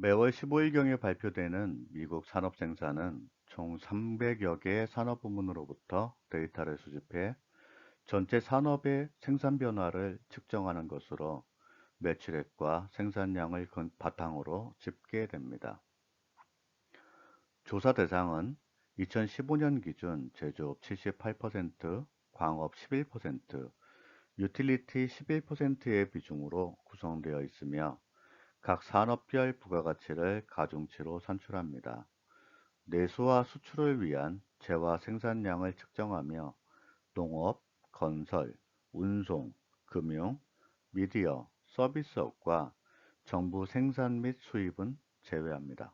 매월 15일경에 발표되는 미국 산업생산은 총 300여 개의 산업부문으로부터 데이터를 수집해 전체 산업의 생산 변화를 측정하는 것으로 매출액과 생산량을 바탕으로 집계됩니다. 조사 대상은 2015년 기준 제조업 78%, 광업 11%, 유틸리티 11%의 비중으로 구성되어 있으며 각 산업별 부가가치를 가중치로 산출합니다. 내수와 수출을 위한 재화 생산량을 측정하며 농업, 건설, 운송, 금융, 미디어, 서비스업과 정부 생산 및 수입은 제외합니다.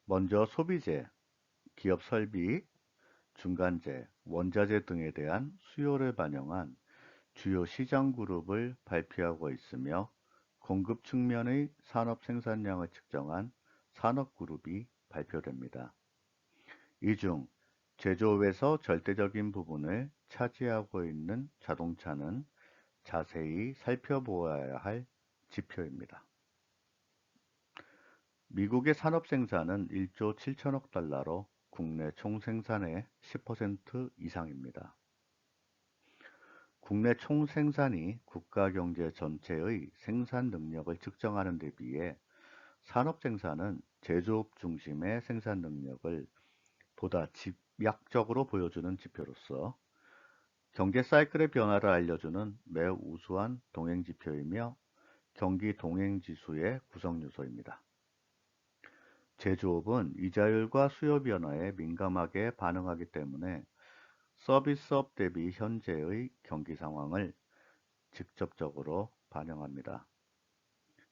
먼저 소비재, 기업 설비, 중간재, 원자재 등에 대한 수요를 반영한 주요 시장 그룹을 발표하고 있으며 공급 측면의 산업 생산량을 측정한 산업 그룹이 발표됩니다. 이 중 제조업에서 절대적인 부분을 차지하고 있는 자동차는 자세히 살펴보아야 할 지표입니다. 미국의 산업 생산은 1조 7천억 달러로 국내 총생산의 10% 이상입니다. 국내 총생산이 국가 경제 전체의 생산 능력을 측정하는 데 비해 산업 생산은 제조업 중심의 생산 능력을 보다 집약적으로 보여주는 지표로서 경제 사이클의 변화를 알려주는 매우 우수한 동행 지표이며 경기 동행 지수의 구성 요소입니다. 제조업은 이자율과 수요 변화에 민감하게 반응하기 때문에 서비스업 대비 현재의 경기 상황을 직접적으로 반영합니다.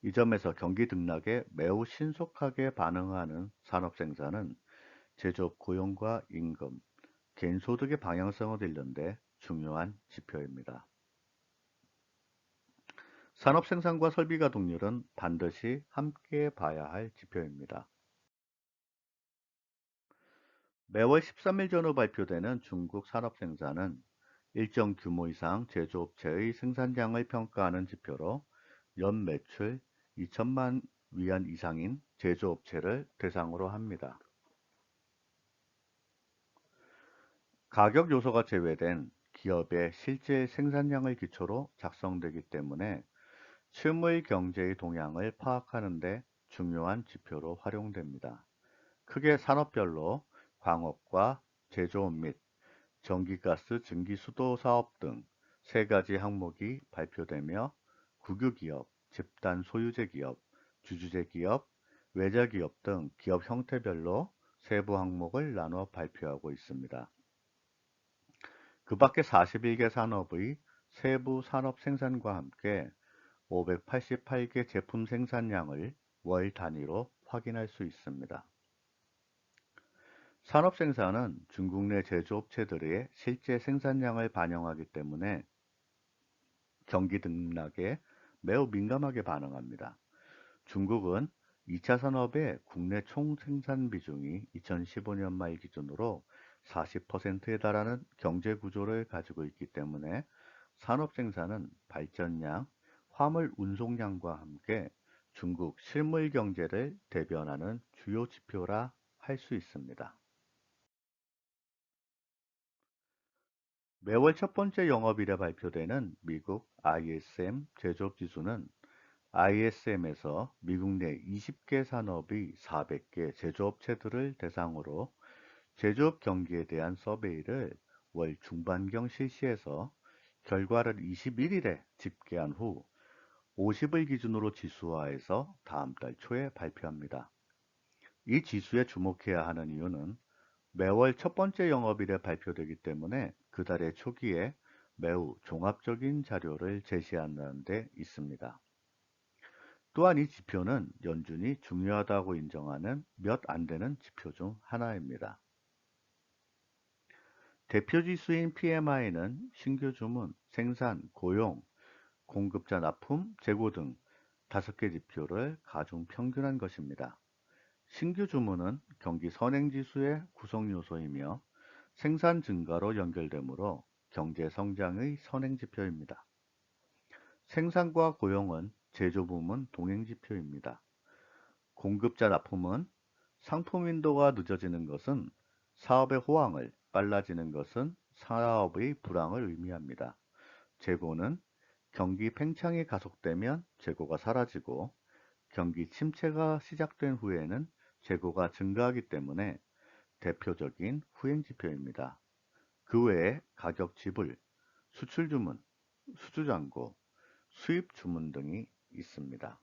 이 점에서 경기 등락에 매우 신속하게 반응하는 산업 생산은 제조업 고용과 임금, 개인 소득의 방향성을 읽는 데 중요한 지표입니다. 산업 생산과 설비가 동률은 반드시 함께 봐야 할 지표입니다. 매월 13일 전후 발표되는 중국 산업 생산은 일정 규모 이상 제조업체의 생산량을 평가하는 지표로 연 매출 2천만 위안 이상인 제조업체를 대상으로 합니다. 가격 요소가 제외된 기업의 실제 생산량을 기초로 작성되기 때문에 실물 경제의 동향을 파악하는 데 중요한 지표로 활용됩니다. 크게 산업별로 광업과 제조업 및 전기가스 증기수도 사업 등 세 가지 항목이 발표되며 국유기업, 집단 소유재 기업, 주주재 기업, 외자 기업 등 기업 형태별로 세부 항목을 나눠 발표하고 있습니다. 그 밖에 41개 산업의 세부 산업 생산과 함께 588개 제품 생산량을 월 단위로 확인할 수 있습니다. 산업 생산은 중국 내 제조업체들의 실제 생산량을 반영하기 때문에 경기 등락에 매우 민감하게 반응합니다. 중국은 2차 산업의 국내 총생산 비중이 2015년 말 기준으로 40%에 달하는 경제 구조를 가지고 있기 때문에 산업 생산은 발전량, 화물 운송량과 함께 중국 실물 경제를 대변하는 주요 지표라 할 수 있습니다. 매월 첫 번째 영업일에 발표되는 미국 ISM 제조업 지수는 ISM에서 미국 내 20개 산업의 400개 제조업체들을 대상으로 제조업 경기에 대한 서베이를 월 중반경 실시해서 결과를 21일에 집계한 후 50을 기준으로 지수화해서 다음 달 초에 발표합니다. 이 지수에 주목해야 하는 이유는 매월 첫 번째 영업일에 발표되기 때문에 그달의 초기에 매우 종합적인 자료를 제시한다는 데 있습니다. 또한 이 지표는 연준이 중요하다고 인정하는 몇 안 되는 지표 중 하나입니다. 대표 지수인 PMI는 신규 주문, 생산, 고용, 공급자 납품, 재고 등 5개 지표를 가중 평균한 것입니다. 신규 주문은 경기 선행 지수의 구성 요소이며 생산 증가로 연결되므로 경제 성장의 선행 지표입니다. 생산과 고용은 제조 부문 동행 지표입니다. 공급자 납품은 상품 인도가 늦어지는 것은 사업의 호황을, 빨라지는 것은 사업의 불황을 의미합니다. 재고는 경기 팽창이 가속되면 재고가 사라지고 경기 침체가 시작된 후에는 재고가 증가하기 때문에 대표적인 후행 지표입니다. 그 외에 가격 지불, 수출 주문, 수주 잔고, 수입 주문 등이 있습니다.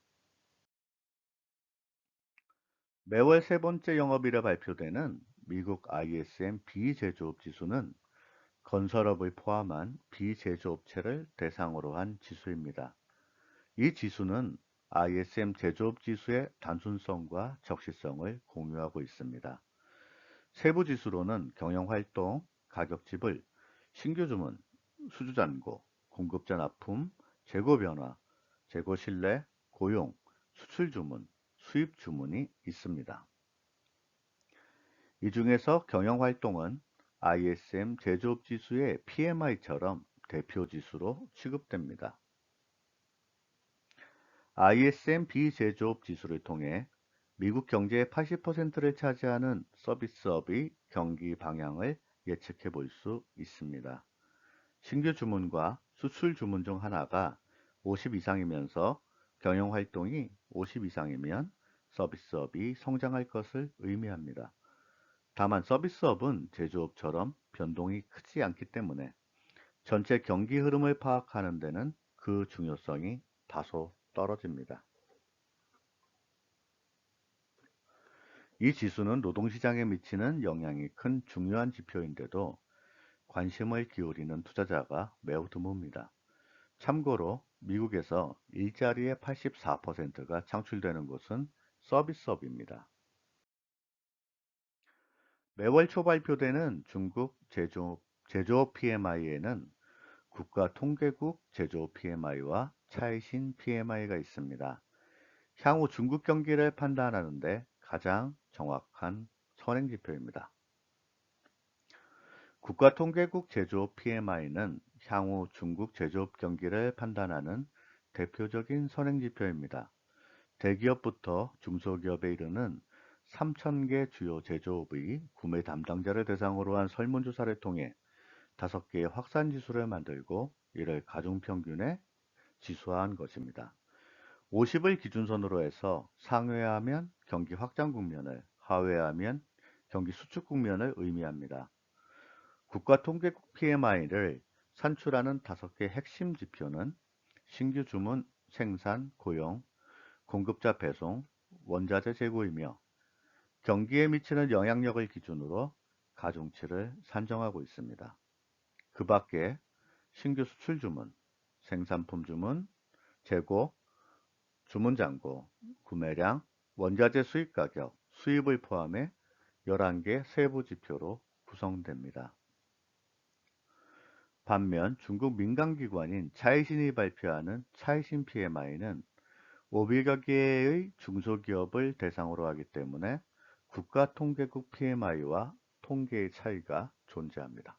매월 세 번째 영업일에 발표되는 미국 ISM 비제조업 지수는 건설업을 포함한 비제조업체를 대상으로 한 지수입니다. 이 지수는 ISM 제조업 지수의 단순성과 적시성을 공유하고 있습니다. 세부 지수로는 경영활동, 가격 지불, 신규 주문, 수주 잔고, 공급자 납품, 재고 변화, 재고 신뢰, 고용, 수출 주문, 수입 주문이 있습니다. 이 중에서 경영활동은 ISM 제조업 지수의 PMI처럼 대표 지수로 취급됩니다. ISM 비제조업 지수를 통해 미국 경제의 80%를 차지하는 서비스업의 경기 방향을 예측해 볼 수 있습니다. 신규 주문과 수출 주문 중 하나가 50 이상이면서 경영 활동이 50 이상이면 서비스업이 성장할 것을 의미합니다. 다만 서비스업은 제조업처럼 변동이 크지 않기 때문에 전체 경기 흐름을 파악하는 데는 그 중요성이 다소 떨어집니다. 이 지수는 노동시장에 미치는 영향이 큰 중요한 지표인데도 관심을 기울이는 투자자가 매우 드뭅니다. 참고로 미국에서 일자리의 84%가 창출되는 곳은 서비스업입니다. 매월 초 발표되는 중국 제조업 PMI에는 국가통계국 제조업 PMI와 차이신 PMI가 있습니다. 향후 중국 경기를 판단하는 데 가장 정확한 선행지표입니다. 국가통계국 제조업 PMI는 향후 중국 제조업 경기를 판단하는 대표적인 선행지표입니다. 대기업부터 중소기업에 이르는 3,000개 주요 제조업의 구매 담당자를 대상으로 한 설문조사를 통해 5개의 확산지수를 만들고 이를 가중평균에 지수화한 것입니다. 50을 기준선으로 해서 상회하면 경기 확장 국면을, 하회하면 경기 수축 국면을 의미합니다. 국가통계국 PMI를 산출하는 5개 핵심 지표는 신규 주문, 생산, 고용, 공급자 배송, 원자재 재고이며 경기에 미치는 영향력을 기준으로 가중치를 산정하고 있습니다. 그 밖에 신규 수출 주문, 생산품 주문, 재고, 주문 잔고, 구매량, 원자재 수입 가격, 수입을 포함해 11개 세부 지표로 구성됩니다. 반면 중국 민간기관인 차이신이 발표하는 차이신 PMI는 500여 개의 중소기업을 대상으로 하기 때문에 국가통계국 PMI와 통계의 차이가 존재합니다.